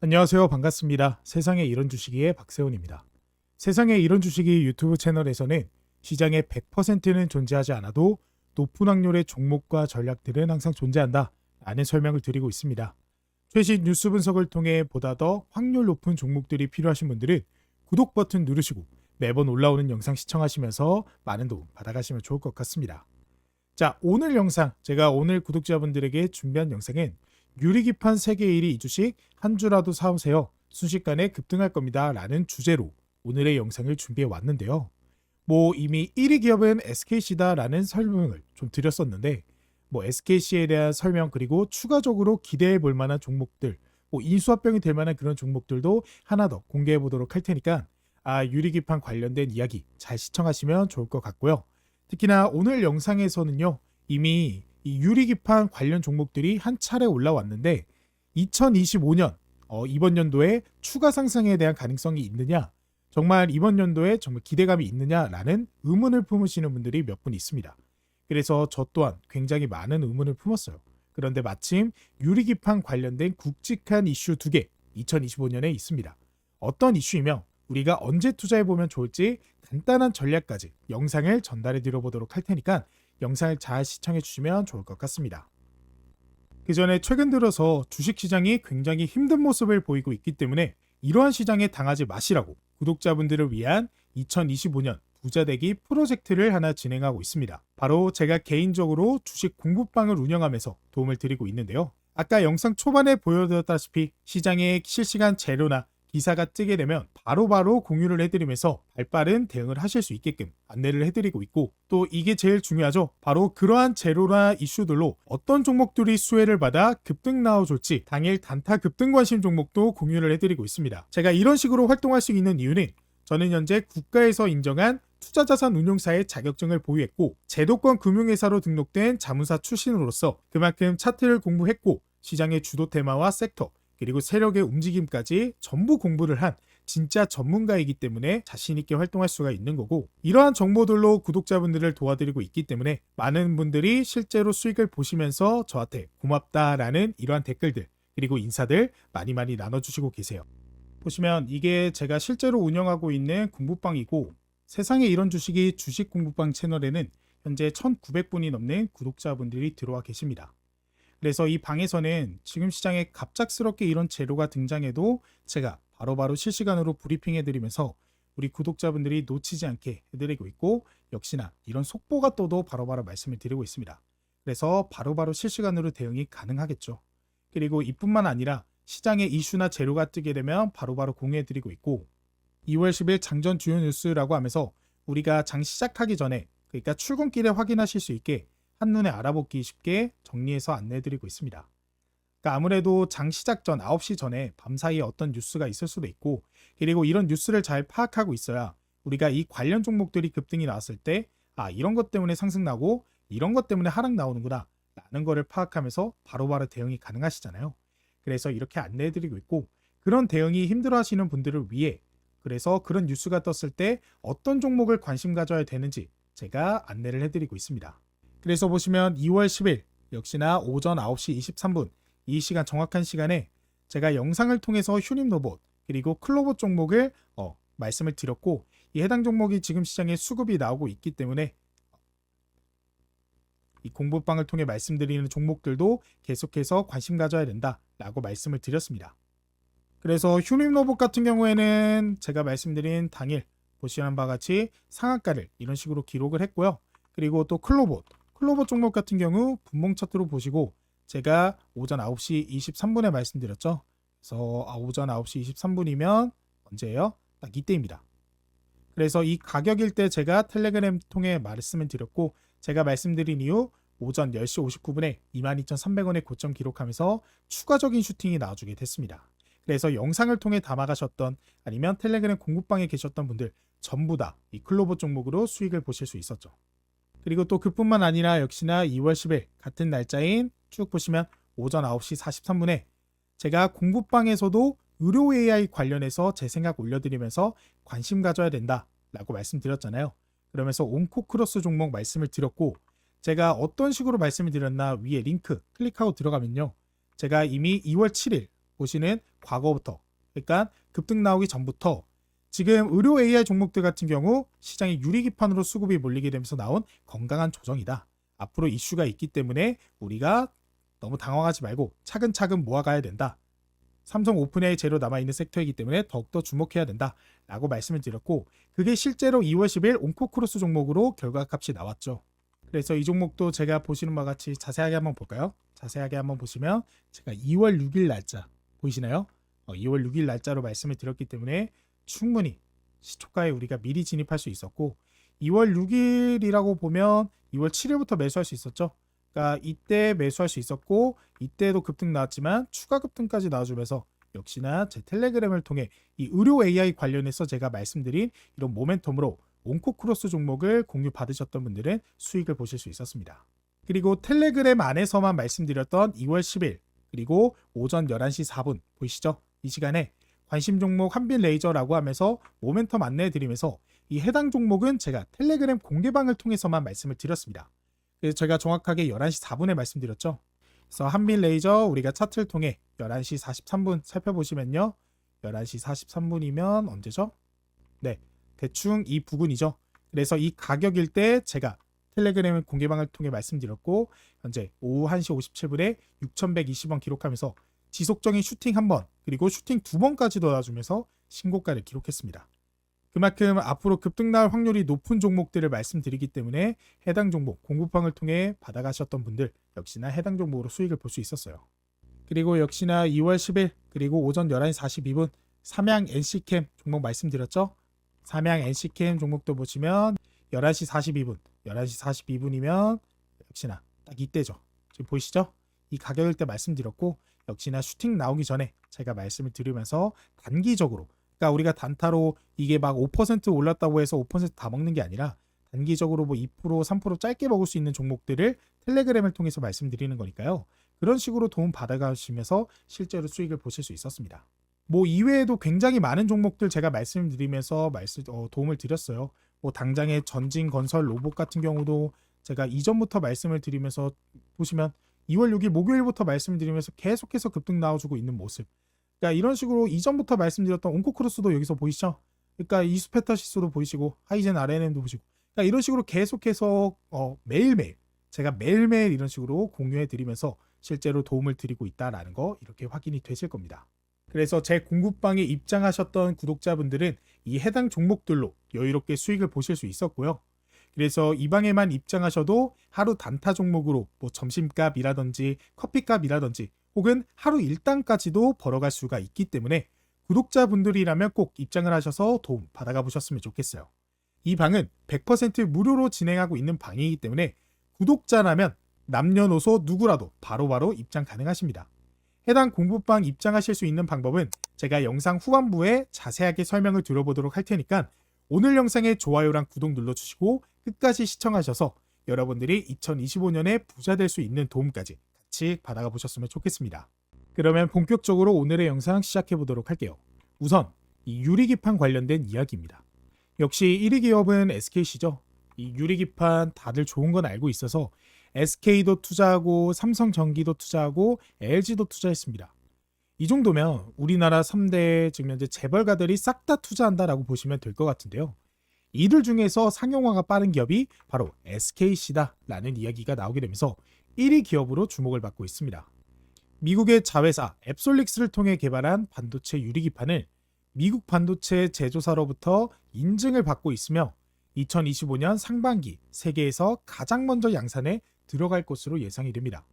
안녕하세요. 반갑습니다. 세상에 이런 주식이의 박세훈입니다. 세상에 이런 주식이 유튜브 채널에서는 시장의 100%는 존재하지 않아도 높은 확률의 종목과 전략들은 항상 존재한다 라는 설명을 드리고 있습니다. 최신 뉴스 분석을 통해 보다 더 확률 높은 종목들이 필요하신 분들은 구독 버튼 누르시고 매번 올라오는 영상 시청하시면서 많은 도움 받아가시면 좋을 것 같습니다. 자, 오늘 영상, 제가 오늘 구독자분들에게 준비한 영상은 유리기판 세계 1위 이 주식 한 주라도 사오세요. 순식간에 급등할 겁니다. 라는 주제로 오늘의 영상을 준비해 왔는데요. 이미 1위 기업은 SKC다 라는 설명을 좀 드렸었는데 SKC에 대한 설명 그리고 추가적으로 기대해 볼 만한 종목들 인수합병이 될 만한 그런 종목들도 하나 더 공개해 보도록 할 테니까 유리기판 관련된 이야기 잘 시청하시면 좋을 것 같고요. 특히나 오늘 영상에서는요. 이미 이 유리기판 관련 종목들이 한 차례 올라왔는데 2025년 이번 연도에 추가 상승에 대한 가능성이 있느냐, 정말 이번 연도에 정말 기대감이 있느냐라는 의문을 품으시는 분들이 몇 분 있습니다. 그래서 저 또한 굉장히 많은 의문을 품었어요. 그런데 마침 유리기판 관련된 굵직한 이슈 2개 2025년에 있습니다. 어떤 이슈이며 우리가 언제 투자해보면 좋을지 간단한 전략까지 영상을 전달해 드려보도록 할 테니까 영상을 잘 시청해 주시면 좋을 것 같습니다. 그 전에 최근 들어서 주식시장이 굉장히 힘든 모습을 보이고 있기 때문에 이러한 시장에 당하지 마시라고 구독자분들을 위한 2025년 부자되기 프로젝트를 하나 진행하고 있습니다. 바로 제가 개인적으로 주식 공부방을 운영하면서 도움을 드리고 있는데요. 아까 영상 초반에 보여드렸다시피 시장의 실시간 재료나 기사가 뜨게 되면 바로바로 공유를 해드리면서 발빠른 대응을 하실 수 있게끔 안내를 해드리고 있고, 또 이게 제일 중요하죠. 바로 그러한 재료나 이슈들로 어떤 종목들이 수혜를 받아 급등 나와줄지 당일 단타 급등 관심 종목도 공유를 해드리고 있습니다. 제가 이런 식으로 활동할 수 있는 이유는 저는 현재 국가에서 인정한 투자자산 운용사의 자격증을 보유했고 제도권 금융회사로 등록된 자문사 출신으로서 그만큼 차트를 공부했고 시장의 주도 테마와 섹터 그리고 세력의 움직임까지 전부 공부를 한 진짜 전문가이기 때문에 자신있게 활동할 수가 있는 거고, 이러한 정보들로 구독자분들을 도와드리고 있기 때문에 많은 분들이 실제로 수익을 보시면서 저한테 고맙다라는 이러한 댓글들 그리고 인사들 많이 나눠주시고 계세요. 보시면 이게 제가 실제로 운영하고 있는 공부방이고, 세상에 이런 주식이 주식 공부방 채널에는 현재 1900분이 넘는 구독자분들이 들어와 계십니다. 그래서 이 방에서는 지금 시장에 갑작스럽게 이런 재료가 등장해도 제가 바로바로 실시간으로 브리핑해드리면서 우리 구독자분들이 놓치지 않게 해드리고 있고, 역시나 이런 속보가 떠도 바로바로 말씀을 드리고 있습니다. 그래서 바로바로 실시간으로 대응이 가능하겠죠. 그리고 이뿐만 아니라 시장에 이슈나 재료가 뜨게 되면 바로바로 공유해드리고 있고, 2월 10일 장전 주요 뉴스라고 하면서 우리가 장 시작하기 전에, 그러니까 출근길에 확인하실 수 있게 한눈에 알아보기 쉽게 정리해서 안내해드리고 있습니다. 그러니까 아무래도 장 시작 전 9시 전에 밤사이에 어떤 뉴스가 있을 수도 있고, 그리고 이런 뉴스를 잘 파악하고 있어야 우리가 이 관련 종목들이 급등이 나왔을 때 이런 것 때문에 상승 나고 이런 것 때문에 하락 나오는구나 라는 거를 파악하면서 바로바로 대응이 가능하시잖아요. 그래서 이렇게 안내해드리고 있고, 그런 대응이 힘들어 하시는 분들을 위해 그래서 그런 뉴스가 떴을 때 어떤 종목을 관심 가져야 되는지 제가 안내를 해드리고 있습니다. 그래서 보시면 2월 10일 역시나 오전 9시 23분 이 시간 정확한 시간에 제가 영상을 통해서 휴림로봇 그리고 클로봇 종목을 말씀을 드렸고, 이 해당 종목이 지금 시장에 수급이 나오고 있기 때문에 이 공부방을 통해 말씀드리는 종목들도 계속해서 관심 가져야 된다라고 말씀을 드렸습니다. 그래서 휴림로봇 같은 경우에는 제가 말씀드린 당일 보시는 바와 같이 상한가를 이런 식으로 기록을 했고요. 그리고 또 클로봇 종목 같은 경우 분봉 차트로 보시고 제가 오전 9시 23분에 말씀드렸죠. 그래서 오전 9시 23분이면 언제예요? 딱 이때입니다. 그래서 이 가격일 때 제가 텔레그램 통해 말씀을 드렸고, 제가 말씀드린 이후 오전 10시 59분에 22,300원의 고점 기록하면서 추가적인 슈팅이 나와주게 됐습니다. 그래서 영상을 통해 담아가셨던 아니면 텔레그램 공부방에 계셨던 분들 전부 다 이 클로봇 종목으로 수익을 보실 수 있었죠. 그리고 또 그뿐만 아니라 역시나 2월 10일 같은 날짜인 쭉 보시면 오전 9시 43분에 제가 공부방에서도 의료 AI 관련해서 제 생각 올려드리면서 관심 가져야 된다라고 말씀드렸잖아요. 그러면서 온코크로스 종목 말씀을 드렸고, 제가 어떤 식으로 말씀을 드렸나 위에 링크 클릭하고 들어가면요. 제가 이미 2월 7일 보시는 과거부터, 그러니까 급등 나오기 전부터 지금 의료 AI 종목들 같은 경우 시장이 유리기판으로 수급이 몰리게 되면서 나온 건강한 조정이다. 앞으로 이슈가 있기 때문에 우리가 너무 당황하지 말고 차근차근 모아가야 된다. 삼성 오픈AI 제로 남아있는 섹터이기 때문에 더욱더 주목해야 된다 라고 말씀을 드렸고, 그게 실제로 2월 10일 온코크로스 종목으로 결과값이 나왔죠. 그래서 이 종목도 제가 보시는 바와 같이 자세하게 한번 볼까요? 자세하게 한번 보시면 제가 2월 6일 날짜 보이시나요? 2월 6일 날짜로 말씀을 드렸기 때문에 충분히 시초가에 우리가 미리 진입할 수 있었고, 2월 6일이라고 보면 2월 7일부터 매수할 수 있었죠. 그러니까 이때 매수할 수 있었고, 이때도 급등 나왔지만 추가 급등까지 나와주면서 역시나 제 텔레그램을 통해 이 의료 AI 관련해서 제가 말씀드린 이런 모멘텀으로 온코크로스 종목을 공유 받으셨던 분들은 수익을 보실 수 있었습니다. 그리고 텔레그램 안에서만 말씀드렸던 2월 10일 그리고 오전 11시 4분 보이시죠? 이 시간에 관심 종목 한빛레이저라고 하면서 모멘텀 안내해 드리면서 이 해당 종목은 제가 텔레그램 공개방을 통해서만 말씀을 드렸습니다. 그래서 제가 정확하게 11시 4분에 말씀드렸죠. 그래서 한빛레이저 우리가 차트를 통해 11시 43분 살펴보시면요. 11시 43분이면 언제죠? 네, 대충 이 부근이죠. 그래서 이 가격일 때 제가 텔레그램 공개방을 통해 말씀드렸고, 현재 오후 1시 57분에 6120원 기록하면서 지속적인 슈팅 한 번 그리고 슈팅 두 번까지 넣어주면서 신고가를 기록했습니다. 그만큼 앞으로 급등 나올 확률이 높은 종목들을 말씀드리기 때문에 해당 종목 공급방을 통해 받아가셨던 분들 역시나 해당 종목으로 수익을 볼 수 있었어요. 그리고 역시나 2월 10일 그리고 오전 11시 42분 삼양 NC캠 종목 말씀드렸죠. 삼양 NC캠 종목도 보시면 11시 42분 11시 42분이면 역시나 딱 이때죠. 지금 보이시죠? 이 가격일 때 말씀드렸고, 역시나 슈팅 나오기 전에 제가 말씀을 드리면서 단기적으로, 그러니까 우리가 단타로 이게 막 5% 올랐다고 해서 5%다 먹는 게 아니라 단기적으로 뭐 2%, 3% 짧게 먹을 수 있는 종목들을 텔레그램을 통해서 말씀드리는 거니까요. 그런 식으로 도움 받아가시면서 실제로 수익을 보실 수 있었습니다. 뭐 이외에도 굉장히 많은 종목들 제가 말씀드리면서 도움을 드렸어요. 뭐 당장의 전진건설 로봇 같은 경우도 제가 이전부터 말씀을 드리면서 보시면 2월 6일 목요일부터 말씀드리면서 계속해서 급등 나와주고 있는 모습. 그러니까 이런 식으로 이전부터 말씀드렸던 온코크로스도 여기서 보이시죠? 그러니까 이수페타시스도 보이시고 하이젠 RNM도 보시고, 그러니까 이런 식으로 계속해서 매일매일 제가 매일매일 이런 식으로 공유해 드리면서 실제로 도움을 드리고 있다라는 거 이렇게 확인이 되실 겁니다. 그래서 제 공급방에 입장하셨던 구독자분들은 이 해당 종목들로 여유롭게 수익을 보실 수 있었고요. 그래서 이 방에만 입장하셔도 하루 단타 종목으로 뭐 점심값이라든지 커피값이라든지 혹은 하루 일당까지도 벌어갈 수가 있기 때문에 구독자분들이라면 꼭 입장을 하셔서 도움 받아가 보셨으면 좋겠어요. 이 방은 100% 무료로 진행하고 있는 방이기 때문에 구독자라면 남녀노소 누구라도 바로바로 입장 가능하십니다. 해당 공부방 입장하실 수 있는 방법은 제가 영상 후반부에 자세하게 설명을 드려보도록 할 테니까 오늘 영상에 좋아요랑 구독 눌러주시고 끝까지 시청하셔서 여러분들이 2025년에 부자 될 수 있는 도움까지 같이 받아가 보셨으면 좋겠습니다. 그러면 본격적으로 오늘의 영상 시작해 보도록 할게요. 우선 이 유리기판 관련된 이야기입니다. 역시 1위 기업은 SKC죠. 이 유리기판 다들 좋은 건 알고 있어서 SK도 투자하고 삼성전기도 투자하고 LG도 투자했습니다. 이 정도면 우리나라 3대 지금 현재 재벌가들이 싹 다 투자한다라고 보시면 될 것 같은데요. 이들 중에서 상용화가 빠른 기업이 바로 SKC다라는 이야기가 나오게 되면서 1위 기업으로 주목을 받고 있습니다. 미국의 자회사 앱솔릭스를 통해 개발한 반도체 유리기판을 미국 반도체 제조사로부터 인증을 받고 있으며 2025년 상반기 세계에서 가장 먼저 양산에 들어갈 것으로 예상이 됩니다.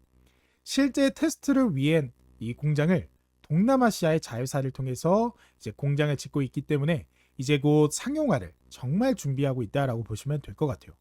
실제 테스트를 위한 이 공장을 동남아시아의 자회사를 통해서 이제 공장을 짓고 있기 때문에 이제 곧 상용화를 정말 준비하고 있다라고 보시면 될 것 같아요.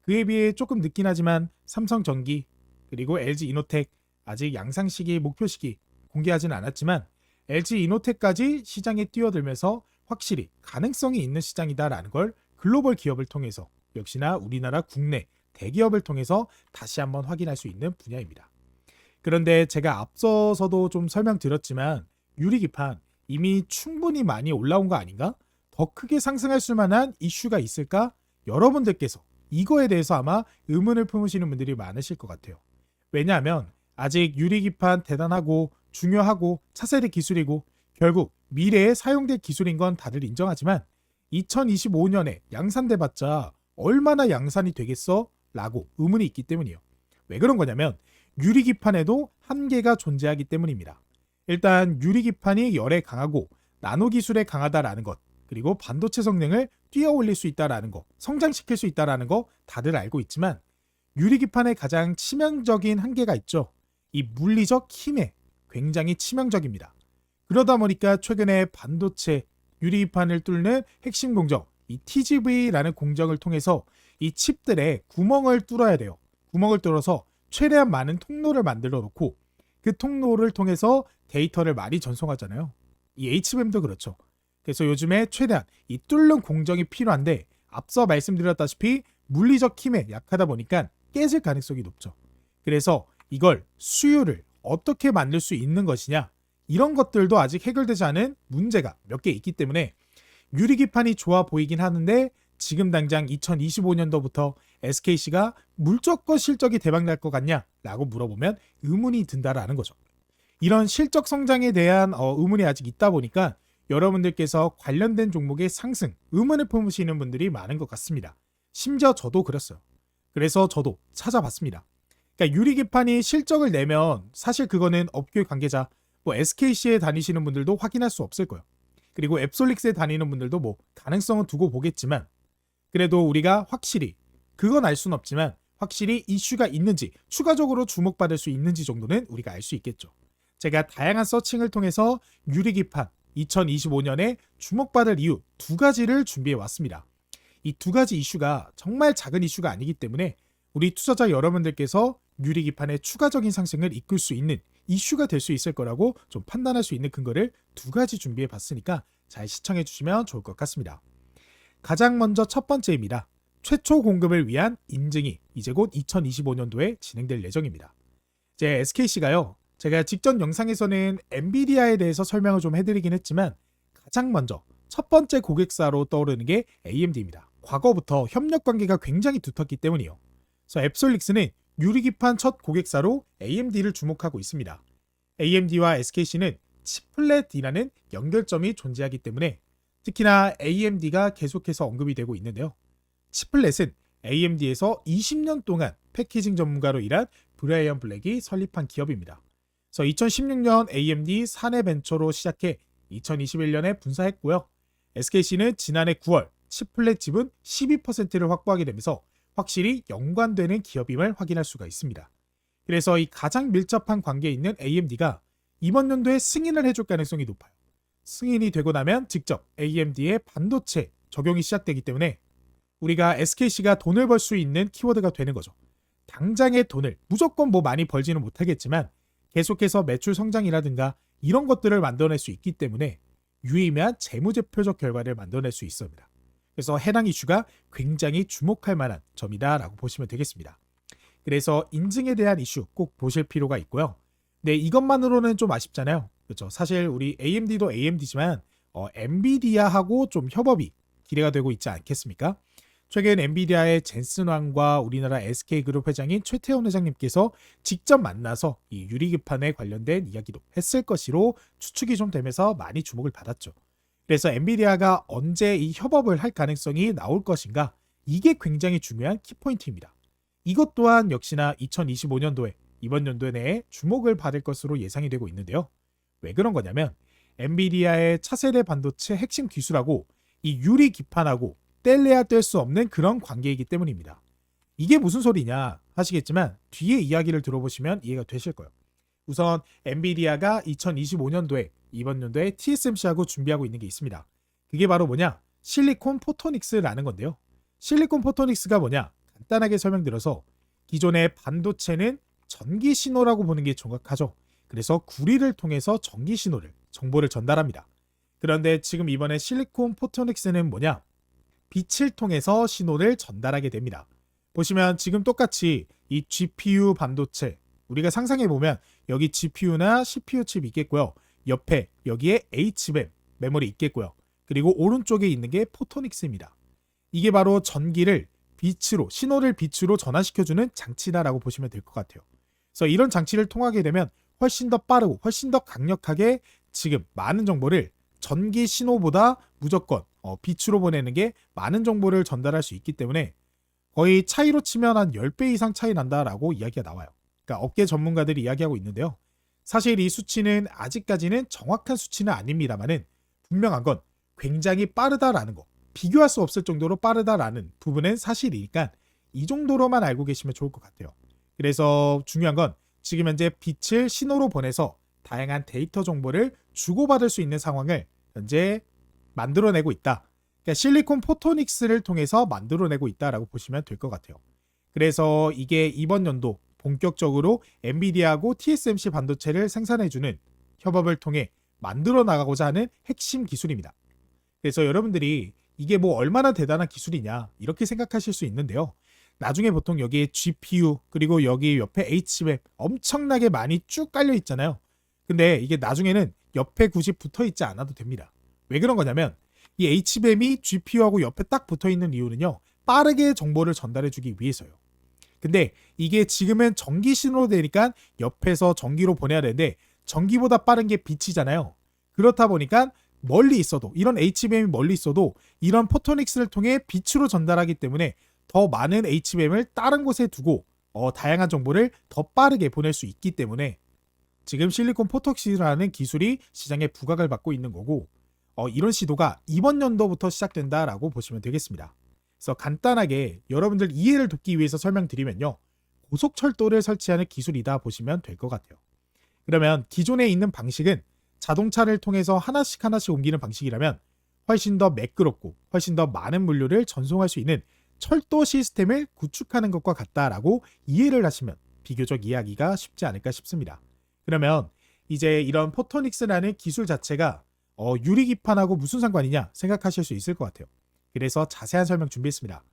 그에 비해 조금 늦긴 하지만 삼성전기 그리고 LG이노텍 아직 양상 시기 목표 시기 공개하지는 않았지만 LG이노텍까지 시장에 뛰어들면서 확실히 가능성이 있는 시장이다라는 걸 글로벌 기업을 통해서 역시나 우리나라 국내 대기업을 통해서 다시 한번 확인할 수 있는 분야입니다. 그런데 제가 앞서서도 좀 설명드렸지만 유리기판 이미 충분히 많이 올라온 거 아닌가? 더 크게 상승할 수만한 이슈가 있을까? 여러분들께서 이거에 대해서 아마 의문을 품으시는 분들이 많으실 것 같아요. 왜냐하면 아직 유리기판 대단하고 중요하고 차세대 기술이고 결국 미래에 사용될 기술인 건 다들 인정하지만 2025년에 양산돼봤자 얼마나 양산이 되겠어? 라고 의문이 있기 때문이에요. 왜 그런 거냐면 유리기판에도 한계가 존재하기 때문입니다. 일단 유리기판이 열에 강하고 나노기술에 강하다라는 것, 그리고 반도체 성능을 뛰어올릴 수 있다라는 거, 성장시킬 수 있다라는 거 다들 알고 있지만 유리기판의 가장 치명적인 한계가 있죠. 이 물리적 힘에 굉장히 치명적입니다. 그러다 보니까 최근에 반도체 유리기판을 뚫는 핵심 공정, 이 TGV라는 공정을 통해서 이 칩들의 구멍을 뚫어야 돼요. 구멍을 뚫어서 최대한 많은 통로를 만들어 놓고 그 통로를 통해서 데이터를 많이 전송하잖아요. 이 HBM도 그렇죠. 그래서 요즘에 최대한 이 뚫는 공정이 필요한데 앞서 말씀드렸다시피 물리적 힘에 약하다 보니까 깨질 가능성이 높죠. 그래서 이걸 수율을 어떻게 만들 수 있는 것이냐, 이런 것들도 아직 해결되지 않은 문제가 몇 개 있기 때문에 유리기판이 좋아 보이긴 하는데 지금 당장 2025년도부터 SKC가 무조건 실적이 대박날 것 같냐? 라고 물어보면 의문이 든다라는 거죠. 이런 실적 성장에 대한 의문이 아직 있다 보니까 여러분들께서 관련된 종목의 상승, 의문을 품으시는 분들이 많은 것 같습니다. 심지어 저도 그랬어요. 그래서 저도 찾아봤습니다. 그러니까 유리기판이 실적을 내면 사실 그거는 업계 관계자, SKC에 다니시는 분들도 확인할 수 없을 거예요. 그리고 앱솔릭스에 다니는 분들도 가능성은 두고 보겠지만 그래도 우리가 확실히 그건 알 수는 없지만 확실히 이슈가 있는지, 추가적으로 주목받을 수 있는지 정도는 우리가 알 수 있겠죠. 제가 다양한 서칭을 통해서 유리기판 2025년에 주목받을 이유 2가지를 준비해 왔습니다. 이 2가지 이슈가 정말 작은 이슈가 아니기 때문에 우리 투자자 여러분들께서 유리기판의 추가적인 상승을 이끌 수 있는 이슈가 될 수 있을 거라고 좀 판단할 수 있는 근거를 2가지 준비해 봤으니까 잘 시청해 주시면 좋을 것 같습니다. 가장 먼저 첫 번째입니다. 최초 공급을 위한 인증이 이제 곧 2025년도에 진행될 예정입니다. 제 SKC가요. 제가 직전 영상에서는 엔비디아에 대해서 설명을 좀 해드리긴 했지만 가장 먼저 첫 번째 고객사로 떠오르는 게 AMD입니다. 과거부터 협력 관계가 굉장히 두텁기 때문이에요. 그래서 앱솔릭스는 유리기판 첫 고객사로 AMD를 주목하고 있습니다. AMD와 SKC는 치플렛이라는 연결점이 존재하기 때문에 특히나 AMD가 계속해서 언급이 되고 있는데요. 치플렛은 AMD에서 20년 동안 패키징 전문가로 일한 브라이언 블랙이 설립한 기업입니다. 그래서 2016년 AMD 사내 벤처로 시작해 2021년에 분사했고요. SKC는 지난해 9월 치플렛 지분 12%를 확보하게 되면서 확실히 연관되는 기업임을 확인할 수가 있습니다. 그래서 이 가장 밀접한 관계에 있는 AMD가 이번 연도에 승인을 해줄 가능성이 높아요. 승인이 되고 나면 직접 AMD의 반도체 적용이 시작되기 때문에 우리가 SKC가 돈을 벌 수 있는 키워드가 되는 거죠. 당장의 돈을 무조건 많이 벌지는 못하겠지만 계속해서 매출 성장이라든가 이런 것들을 만들어낼 수 있기 때문에 유의미한 재무제표적 결과를 만들어낼 수 있습니다. 그래서 해당 이슈가 굉장히 주목할 만한 점이다라고 보시면 되겠습니다. 그래서 인증에 대한 이슈 꼭 보실 필요가 있고요. 네, 이것만으로는 좀 아쉽잖아요. 그렇죠. 사실 우리 AMD도 AMD지만 엔비디아하고 좀 협업이 기대가 되고 있지 않겠습니까? 최근 엔비디아의 젠슨 왕과 우리나라 SK그룹 회장인 최태원 회장님께서 직접 만나서 이 유리기판에 관련된 이야기도 했을 것으로 추측이 좀 되면서 많이 주목을 받았죠. 그래서 엔비디아가 언제 이 협업을 할 가능성이 나올 것인가, 이게 굉장히 중요한 키포인트입니다. 이것 또한 역시나 2025년도에 이번 연도 내에 주목을 받을 것으로 예상이 되고 있는데요. 왜 그런 거냐면 엔비디아의 차세대 반도체 핵심 기술하고 이 유리기판하고 뗄래야 뗄 수 없는 그런 관계이기 때문입니다. 이게 무슨 소리냐 하시겠지만 뒤에 이야기를 들어보시면 이해가 되실 거예요. 우선 엔비디아가 2025년도에 이번 연도에 TSMC하고 준비하고 있는 게 있습니다. 그게 바로 뭐냐? 실리콘 포토닉스라는 건데요. 실리콘 포토닉스가 뭐냐? 간단하게 설명드려서 기존의 반도체는 전기 신호라고 보는 게 정확하죠. 그래서 구리를 통해서 전기 신호를, 정보를 전달합니다. 그런데 지금 이번에 실리콘 포토닉스는 뭐냐? 빛을 통해서 신호를 전달하게 됩니다. 보시면 지금 똑같이 이 GPU 반도체, 우리가 상상해보면 여기 GPU나 CPU 칩이 있겠고요. 옆에 여기에 HBM 메모리 있겠고요. 그리고 오른쪽에 있는 게 포토닉스입니다. 이게 바로 전기를 빛으로, 신호를 빛으로 전환시켜주는 장치다라고 보시면 될 것 같아요. 그래서 이런 장치를 통하게 되면 훨씬 더 빠르고 훨씬 더 강력하게 지금 많은 정보를 전기 신호보다 무조건 빛으로 보내는 게 많은 정보를 전달할 수 있기 때문에 거의 차이로 치면 한 10배 이상 차이 난다라고 이야기가 나와요. 그러니까 업계 전문가들이 이야기하고 있는데요. 사실 이 수치는 아직까지는 정확한 수치는 아닙니다만은 분명한 건 굉장히 빠르다라는 거, 비교할 수 없을 정도로 빠르다라는 부분은 사실이니까 이 정도로만 알고 계시면 좋을 것 같아요. 그래서 중요한 건 지금 현재 빛을 신호로 보내서 다양한 데이터 정보를 주고받을 수 있는 상황을 현재 만들어내고 있다. 그러니까 실리콘 포토닉스를 통해서 만들어내고 있다라고 보시면 될 것 같아요. 그래서 이게 이번 연도 본격적으로 엔비디아하고 TSMC 반도체를 생산해주는 협업을 통해 만들어 나가고자 하는 핵심 기술입니다. 그래서 여러분들이 이게 뭐 얼마나 대단한 기술이냐 이렇게 생각하실 수 있는데요. 나중에 보통 여기에 GPU 그리고 여기 옆에 HBM 엄청나게 많이 쭉 깔려 있잖아요. 근데 이게 나중에는 옆에 굳이 붙어 있지 않아도 됩니다. 왜 그런 거냐면 이 HBM이 GPU하고 옆에 딱 붙어 있는 이유는요. 빠르게 정보를 전달해 주기 위해서요. 근데 이게 지금은 전기 신호로 되니까 옆에서 전기로 보내야 되는데 전기보다 빠른 게 빛이잖아요. 그렇다 보니까 멀리 있어도 이런 HBM이 멀리 있어도 이런 포토닉스를 통해 빛으로 전달하기 때문에 더 많은 HBM을 다른 곳에 두고 다양한 정보를 더 빠르게 보낼 수 있기 때문에 지금 실리콘 포토닉스라는 기술이 시장에 부각을 받고 있는 거고 이런 시도가 이번 연도부터 시작된다라고 보시면 되겠습니다. 그래서 간단하게 여러분들 이해를 돕기 위해서 설명드리면요. 고속철도를 설치하는 기술이다 보시면 될 것 같아요. 그러면 기존에 있는 방식은 자동차를 통해서 하나씩 옮기는 방식이라면 훨씬 더 매끄럽고 훨씬 더 많은 물류를 전송할 수 있는 철도 시스템을 구축하는 것과 같다라고 이해를 하시면 비교적 이해하기가 쉽지 않을까 싶습니다. 그러면 이제 이런 포토닉스라는 기술 자체가 유리기판하고 무슨 상관이냐 생각하실 수 있을 것 같아요. 그래서 자세한 설명 준비했습니다.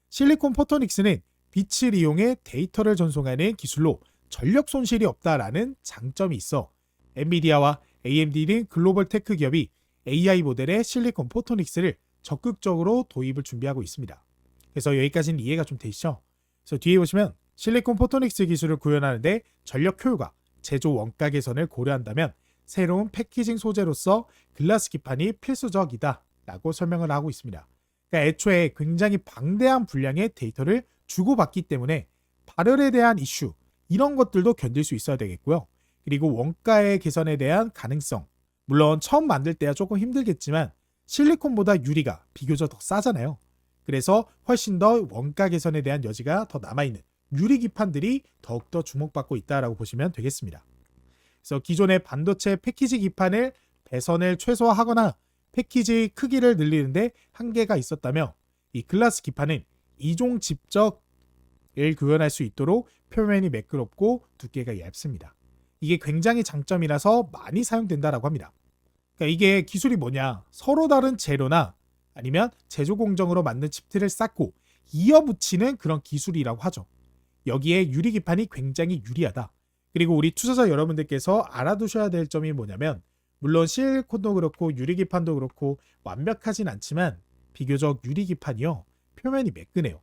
실리콘 포토닉스는 빛을 이용해 데이터를 전송하는 기술로 전력 손실이 없다라는 장점이 있어 엔비디아와 AMD는 글로벌 테크 기업이 AI 모델의 실리콘 포토닉스를 적극적으로 도입을 준비하고 있습니다. 그래서 여기까지는 이해가 좀 되시죠? 그래서 뒤에 보시면 실리콘 포토닉스 기술을 구현하는데 전력 효율과 제조 원가 개선을 고려한다면 새로운 패키징 소재로서 글라스 기판이 필수적이다 라고 설명을 하고 있습니다. 그러니까 애초에 굉장히 방대한 분량의 데이터를 주고받기 때문에 발열에 대한 이슈 이런 것들도 견딜 수 있어야 되겠고요. 그리고 원가의 개선에 대한 가능성 물론 처음 만들 때야 조금 힘들겠지만 실리콘보다 유리가 비교적 더 싸잖아요. 그래서 훨씬 더 원가 개선에 대한 여지가 더 남아있는 유리 기판들이 더욱더 주목받고 있다라고 보시면 되겠습니다. 그래서 기존의 반도체 패키지 기판을 배선을 최소화하거나 패키지 크기를 늘리는데 한계가 있었다며 이 글라스 기판은 이종 집적을 구현할 수 있도록 표면이 매끄럽고 두께가 얇습니다. 이게 굉장히 장점이라서 많이 사용된다라고 합니다. 그러니까 이게 기술이 뭐냐? 서로 다른 재료나 아니면 제조 공정으로 만든 칩들을 쌓고 이어붙이는 그런 기술이라고 하죠. 여기에 유리 기판이 굉장히 유리하다. 그리고 우리 투자자 여러분들께서 알아두셔야 될 점이 뭐냐면 물론 실리콘도 그렇고 유리 기판도 그렇고 완벽하진 않지만 비교적 유리 기판이요. 표면이 매끈해요.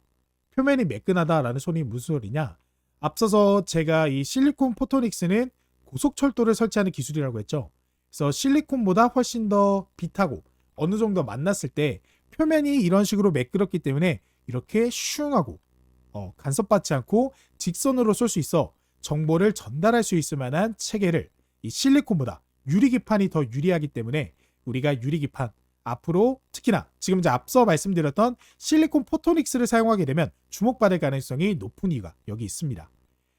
표면이 매끈하다라는 소리 무슨 소리냐? 앞서서 제가 이 실리콘 포토닉스는 고속철도를 설치하는 기술이라고 했죠. 그래서 실리콘보다 훨씬 더 빛하고 어느 정도 만났을 때 표면이 이런 식으로 매끄럽기 때문에 이렇게 슝하고 간섭받지 않고 직선으로 쏠 수 있어 정보를 전달할 수 있을 만한 체계를 이 실리콘보다 유리기판이 더 유리하기 때문에 우리가 유리기판 앞으로 특히나 지금 이제 앞서 말씀드렸던 실리콘 포토닉스를 사용하게 되면 주목받을 가능성이 높은 이유가 여기 있습니다.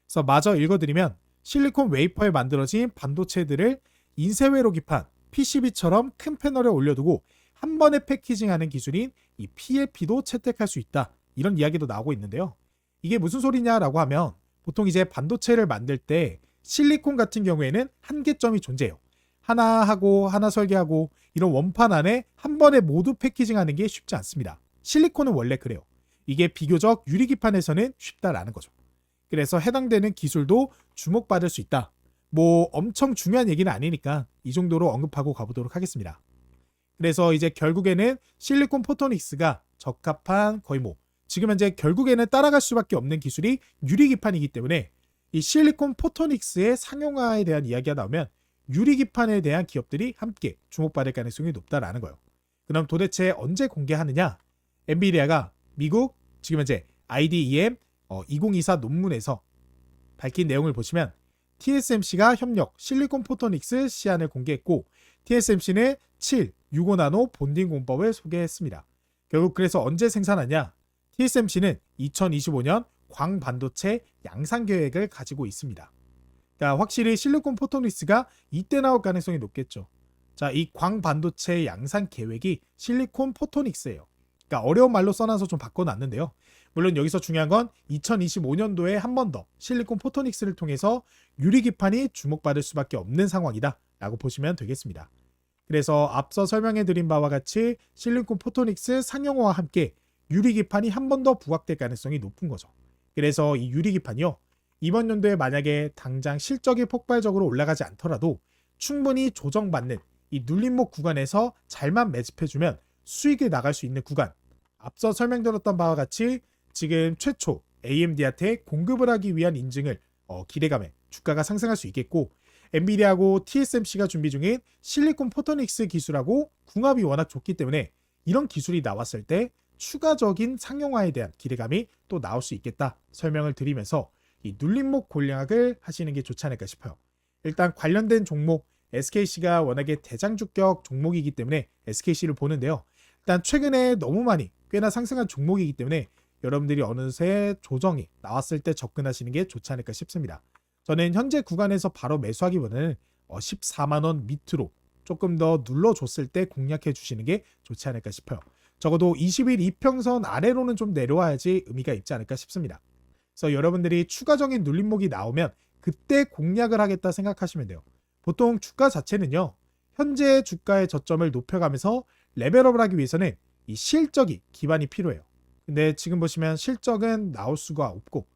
그래서 마저 읽어드리면 실리콘 웨이퍼에 만들어진 반도체들을 인쇄회로 기판 PCB처럼 큰 패널에 올려두고 한 번에 패키징하는 기술인 이 PFP도 채택할 수 있다. 이런 이야기도 나오고 있는데요. 이게 무슨 소리냐라고 하면 보통 이제 반도체를 만들 때 실리콘 같은 경우에는 한계점이 존재해요. 하나 하고 하나 설계하고 이런 원판 안에 한 번에 모두 패키징하는 게 쉽지 않습니다. 실리콘은 원래 그래요. 이게 비교적 유리기판에서는 쉽다라는 거죠. 그래서 해당되는 기술도 주목받을 수 있다. 뭐 엄청 중요한 얘기는 아니니까 이 정도로 언급하고 가보도록 하겠습니다. 그래서 이제 결국에는 실리콘 포토닉스가 적합한 거의 뭐 지금 현재 결국에는 따라갈 수밖에 없는 기술이 유리기판이기 때문에 이 실리콘 포토닉스의 상용화에 대한 이야기가 나오면 유리기판에 대한 기업들이 함께 주목받을 가능성이 높다라는 거예요. 그럼 도대체 언제 공개하느냐? 엔비디아가 미국 지금 현재 IDEM 2024 논문에서 밝힌 내용을 보시면 TSMC가 협력 실리콘 포토닉스 시안을 공개했고 TSMC는 765나노 본딩 공법을 소개했습니다. 결국 그래서 언제 생산하냐? TSMC는 2025년 광반도체 양산 계획을 가지고 있습니다. 그러니까 확실히 실리콘 포토닉스가 이때 나올 가능성이 높겠죠. 자, 이 광반도체 양산 계획이 실리콘 포토닉스예요. 그러니까 어려운 말로 써놔서 좀 바꿔놨는데요. 물론 여기서 중요한 건 2025년도에 한 번 더 실리콘 포토닉스를 통해서 유리기판이 주목받을 수밖에 없는 상황이다 라고 보시면 되겠습니다. 그래서 앞서 설명해드린 바와 같이 실리콘 포토닉스 상용화와 함께 유리기판이 한 번 더 부각될 가능성이 높은 거죠. 그래서 이 유리기판이요, 이번 연도에 만약에 당장 실적이 폭발적으로 올라가지 않더라도 충분히 조정받는 이 눌림목 구간에서 잘만 매집해주면 수익이 나갈 수 있는 구간, 앞서 설명드렸던 바와 같이 지금 최초 AMD한테 공급을 하기 위한 인증을 기대감에 주가가 상승할 수 있겠고, 엔비디아하고 TSMC가 준비 중인 실리콘 포토닉스 기술하고 궁합이 워낙 좋기 때문에 이런 기술이 나왔을 때 추가적인 상용화에 대한 기대감이 또 나올 수 있겠다 설명을 드리면서 이 눌림목 공략을 하시는 게 좋지 않을까 싶어요. 일단 관련된 종목 SKC가 워낙에 대장주격 종목이기 때문에 SKC를 보는데요. 일단 최근에 너무 많이 꽤나 상승한 종목이기 때문에 여러분들이 어느새 조정이 나왔을 때 접근하시는 게 좋지 않을까 싶습니다. 저는 현재 구간에서 바로 매수하기보다는 14만원 밑으로 조금 더 눌러줬을 때 공략해 주시는 게 좋지 않을까 싶어요. 적어도 20일 이평선 아래로는 좀 내려와야지 의미가 있지 않을까 싶습니다. 그래서 여러분들이 추가적인 눌림목이 나오면 그때 공략을 하겠다 생각하시면 돼요. 보통 주가 자체는요, 현재 주가의 저점을 높여가면서 레벨업을 하기 위해서는 이 실적이 기반이 필요해요. 근데 지금 보시면 실적은 나올 수가 없고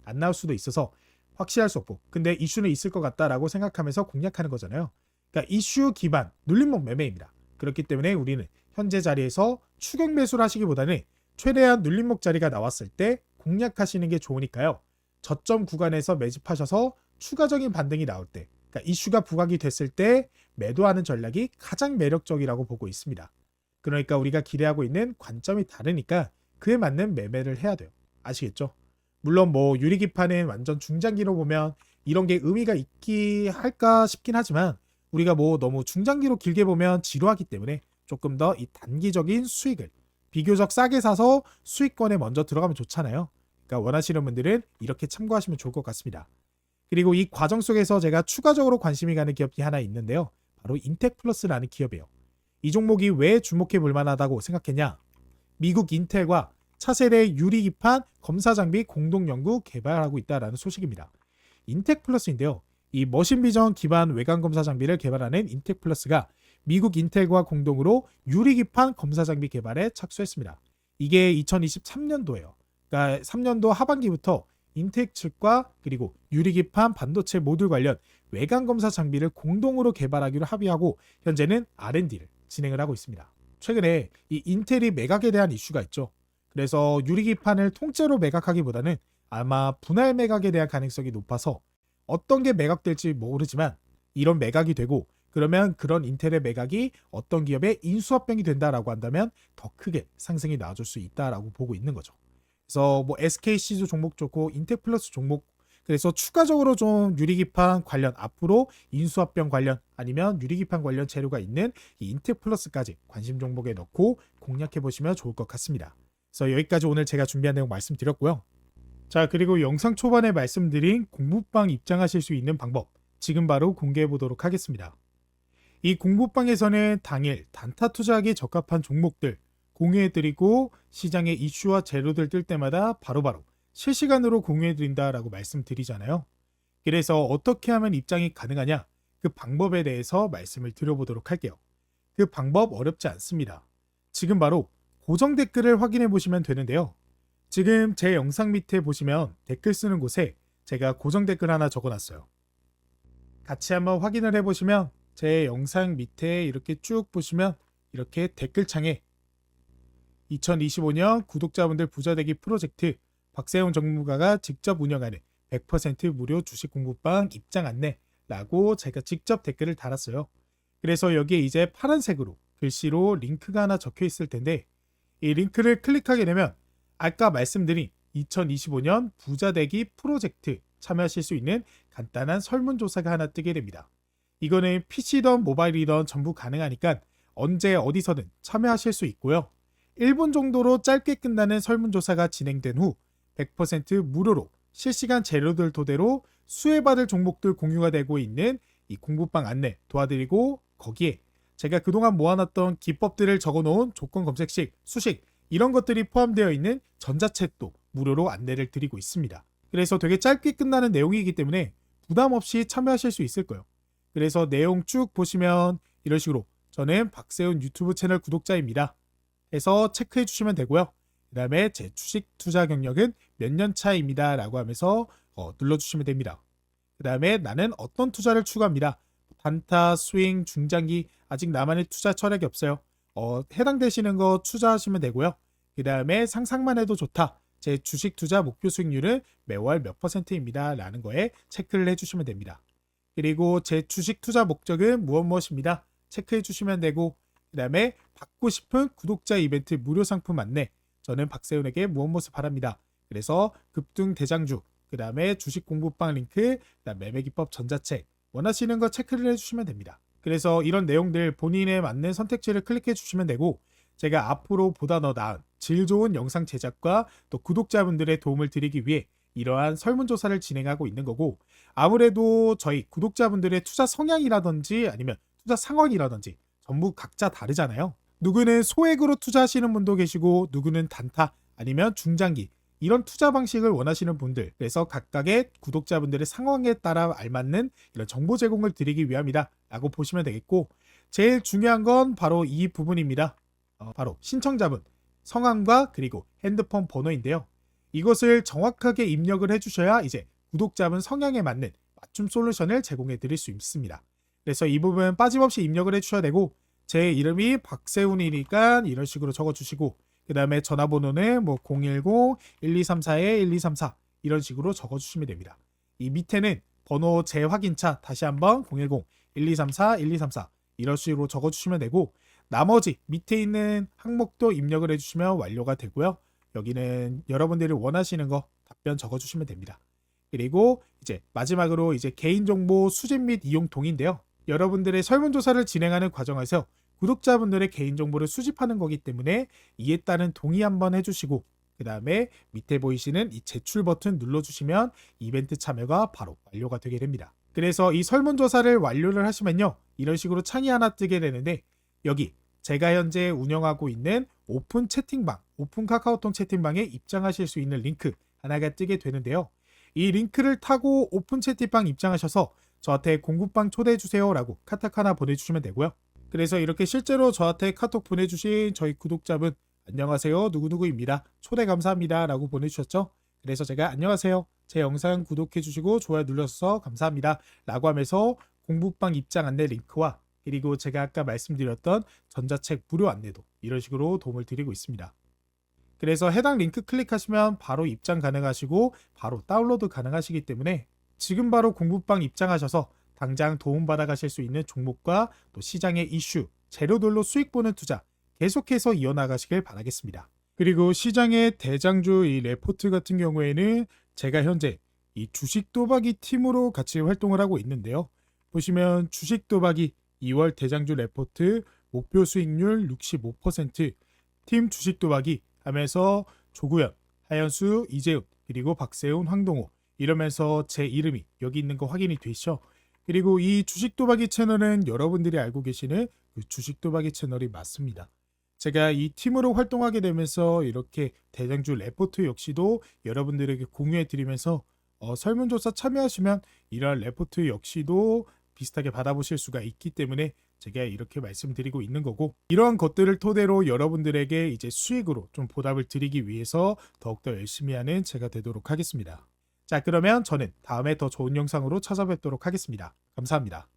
안 나올 수도 있어서 확실할 수 없고, 근데 이슈는 있을 것 같다라고 생각하면서 공략하는 거잖아요. 그러니까 이슈 기반 눌림목 매매입니다. 그렇기 때문에 우리는 현재 자리에서 추격 매수를 하시기보다는 최대한 눌림목 자리가 나왔을 때 공략하시는 게 좋으니까요. 저점 구간에서 매집하셔서 추가적인 반등이 나올 때, 그러니까 이슈가 부각이 됐을 때 매도하는 전략이 가장 매력적이라고 보고 있습니다. 그러니까 우리가 기대하고 있는 관점이 다르니까 그에 맞는 매매를 해야 돼요. 아시겠죠? 물론 뭐 유리기판은 완전 중장기로 보면 이런 게 의미가 있기 할까 싶긴 하지만 우리가 뭐 너무 중장기로 길게 보면 지루하기 때문에 조금 더 이 단기적인 수익을 비교적 싸게 사서 수익권에 먼저 들어가면 좋잖아요. 그러니까 원하시는 분들은 이렇게 참고하시면 좋을 것 같습니다. 그리고 이 과정 속에서 제가 추가적으로 관심이 가는 기업이 하나 있는데요. 바로 인텍플러스라는 기업이에요. 이 종목이 왜 주목해 볼 만하다고 생각했냐? 미국 인텔과 차세대 유리기판 검사 장비 공동 연구 개발하고 있다라는 소식입니다. 인텍플러스인데요. 이 머신비전 기반 외관 검사 장비를 개발하는 인텍플러스가 미국 인텔과 공동으로 유리기판 검사 장비 개발에 착수했습니다. 이게 2023년도예요. 그러니까 3년도 하반기부터 인텍 측과 그리고 유리기판 반도체 모듈 관련 외관 검사 장비를 공동으로 개발하기로 합의하고 현재는 R&D를 진행을 하고 있습니다. 최근에 이 인텔이 매각에 대한 이슈가 있죠. 그래서 유리기판을 통째로 매각하기보다는 아마 분할 매각에 대한 가능성이 높아서 어떤 게 매각될지 모르지만 이런 매각이 되고 그러면 그런 인텔의 매각이 어떤 기업의 인수합병이 된다라고 한다면 더 크게 상승이 나와줄 수 있다라고 보고 있는 거죠. 그래서 뭐 SKC도 종목 좋고 인텍플러스 종목, 그래서 추가적으로 좀 유리기판 관련 앞으로 인수합병 관련 아니면 유리기판 관련 재료가 있는 이 인텍플러스까지 관심 종목에 넣고 공략해 보시면 좋을 것 같습니다. 그래서 여기까지 오늘 제가 준비한 내용 말씀드렸고요. 자, 그리고 영상 초반에 말씀드린 공부방 입장하실 수 있는 방법 지금 바로 공개해 보도록 하겠습니다. 이 공부방에서는 당일 단타 투자하기에 적합한 종목들 공유해드리고 시장에 이슈와 재료들 뜰 때마다 바로바로 실시간으로 공유해드린다라고 말씀드리잖아요. 그래서 어떻게 하면 입장이 가능하냐? 그 방법에 대해서 말씀을 드려보도록 할게요. 그 방법 어렵지 않습니다. 지금 바로 고정 댓글을 확인해 보시면 되는데요. 지금 제 영상 밑에 보시면 댓글 쓰는 곳에 제가 고정 댓글 하나 적어놨어요. 같이 한번 확인을 해보시면 제 영상 밑에 이렇게 쭉 보시면 이렇게 댓글창에 2025년 구독자분들 부자되기 프로젝트 박세용 전문가가 직접 운영하는 100% 무료 주식 공부방 입장 안내라고 제가 직접 댓글을 달았어요. 그래서 여기에 이제 파란색으로 글씨로 링크가 하나 적혀 있을 텐데 이 링크를 클릭하게 되면 아까 말씀드린 2025년 부자 되기 프로젝트 참여하실 수 있는 간단한 설문조사가 하나 뜨게 됩니다. 이거는 PC든 모바일이든 전부 가능하니까 언제 어디서든 참여하실 수 있고요. 1분 정도로 짧게 끝나는 설문조사가 진행된 후 100% 무료로 실시간 재료들 토대로 수혜받을 종목들 공유가 되고 있는 이 공부방 안내 도와드리고 거기에 제가 그동안 모아놨던 기법들을 적어놓은 조건 검색식, 수식 이런 것들이 포함되어 있는 전자책도 무료로 안내를 드리고 있습니다. 그래서 되게 짧게 끝나는 내용이기 때문에 부담 없이 참여하실 수 있을 거예요. 그래서 내용 쭉 보시면 이런 식으로 저는 박세훈 유튜브 채널 구독자입니다 해서 체크해 주시면 되고요. 그 다음에 제 주식 투자 경력은 몇 년 차입니다 라고 하면서 눌러주시면 됩니다. 그 다음에 나는 어떤 투자를 추구합니다. 단타, 스윙, 중장기 아직 나만의 투자 철학이 없어요. 해당되시는 거 투자하시면 되고요. 그 다음에 상상만 해도 좋다. 제 주식 투자 목표 수익률은 매월 몇 %입니다 라는 거에 체크를 해주시면 됩니다. 그리고 제 주식 투자 목적은 무엇입니다. 체크해 주시면 되고 그 다음에 받고 싶은 구독자 이벤트 무료 상품 안내 저는 박세훈에게 무엇 바랍니다. 그래서 급등 대장주 그 다음에 주식 공부방 링크 그다음 매매 기법 전자책 원하시는 거 체크를 해주시면 됩니다. 그래서 이런 내용들 본인에 맞는 선택지를 클릭해 주시면 되고 제가 앞으로 보다 더 나은 질 좋은 영상 제작과 또 구독자분들의 도움을 드리기 위해 이러한 설문조사를 진행하고 있는 거고 아무래도 저희 구독자분들의 투자 성향이라든지 아니면 투자 상황이라든지 전부 각자 다르잖아요. 누구는 소액으로 투자하시는 분도 계시고 누구는 단타 아니면 중장기 이런 투자 방식을 원하시는 분들 그래서 각각의 구독자분들의 상황에 따라 알맞는 이런 정보 제공을 드리기 위함이다 라고 보시면 되겠고 제일 중요한 건 바로 이 부분입니다. 바로 신청자분 성함과 그리고 핸드폰 번호인데요. 이것을 정확하게 입력을 해주셔야 이제 구독자분 성향에 맞는 맞춤 솔루션을 제공해 드릴 수 있습니다. 그래서 이 부분 빠짐없이 입력을 해주셔야 되고 제 이름이 박세훈이니까 이런 식으로 적어주시고 그 다음에 전화번호는 뭐 010-1234-1234 이런 식으로 적어주시면 됩니다. 이 밑에는 번호 재확인차 다시 한번 010-1234-1234 이런 식으로 적어주시면 되고 나머지 밑에 있는 항목도 입력을 해주시면 완료가 되고요. 여기는 여러분들이 원하시는 거 답변 적어주시면 됩니다. 그리고 이제 마지막으로 이제 개인정보 수집 및 이용 동의인데요. 여러분들의 설문조사를 진행하는 과정에서 구독자분들의 개인정보를 수집하는 거기 때문에 이에 따른 동의 한번 해주시고 그 다음에 밑에 보이시는 이 제출 버튼 눌러주시면 이벤트 참여가 바로 완료가 되게 됩니다. 그래서 이 설문조사를 완료를 하시면요. 이런 식으로 창이 하나 뜨게 되는데 여기 제가 현재 운영하고 있는 오픈 채팅방, 오픈 카카오톡 채팅방에 입장하실 수 있는 링크 하나가 뜨게 되는데요. 이 링크를 타고 오픈 채팅방 입장하셔서 저한테 공부방 초대해주세요 라고 카톡 하나 보내주시면 되고요. 그래서 이렇게 실제로 저한테 카톡 보내주신 저희 구독자분 안녕하세요 누구누구입니다. 초대 감사합니다 라고 보내주셨죠. 그래서 제가 안녕하세요. 제 영상 구독해주시고 좋아요 눌러주셔서 감사합니다 라고 하면서 공부방 입장 안내 링크와 그리고 제가 아까 말씀드렸던 전자책 무료 안내도 이런 식으로 도움을 드리고 있습니다. 그래서 해당 링크 클릭하시면 바로 입장 가능하시고 바로 다운로드 가능하시기 때문에 지금 바로 공부방 입장하셔서 당장 도움받아 가실 수 있는 종목과 또 시장의 이슈, 재료들로 수익 보는 투자 계속해서 이어나가시길 바라겠습니다. 그리고 시장의 대장주 이 레포트 같은 경우에는 제가 현재 이 주식 도박이 팀으로 같이 활동을 하고 있는데요. 보시면 주식 도박이 2월 대장주 레포트 목표 수익률 65%, 팀 주식 도박이 하면서 조구현, 하연수, 이재훈, 그리고 박세훈, 황동호 이러면서 제 이름이 여기 있는 거 확인이 되시죠? 그리고 이 주식 도박이 채널은 여러분들이 알고 계시는 그 주식 도박이 채널이 맞습니다. 제가 이 팀으로 활동하게 되면서 이렇게 대장주 레포트 역시도 여러분들에게 공유해 드리면서 설문조사 참여하시면 이러한 레포트 역시도 비슷하게 받아보실 수가 있기 때문에 제가 이렇게 말씀드리고 있는 거고 이러한 것들을 토대로 여러분들에게 이제 수익으로 좀 보답을 드리기 위해서 더욱더 열심히 하는 제가 되도록 하겠습니다. 자, 그러면 저는 다음에 더 좋은 영상으로 찾아뵙도록 하겠습니다. 감사합니다.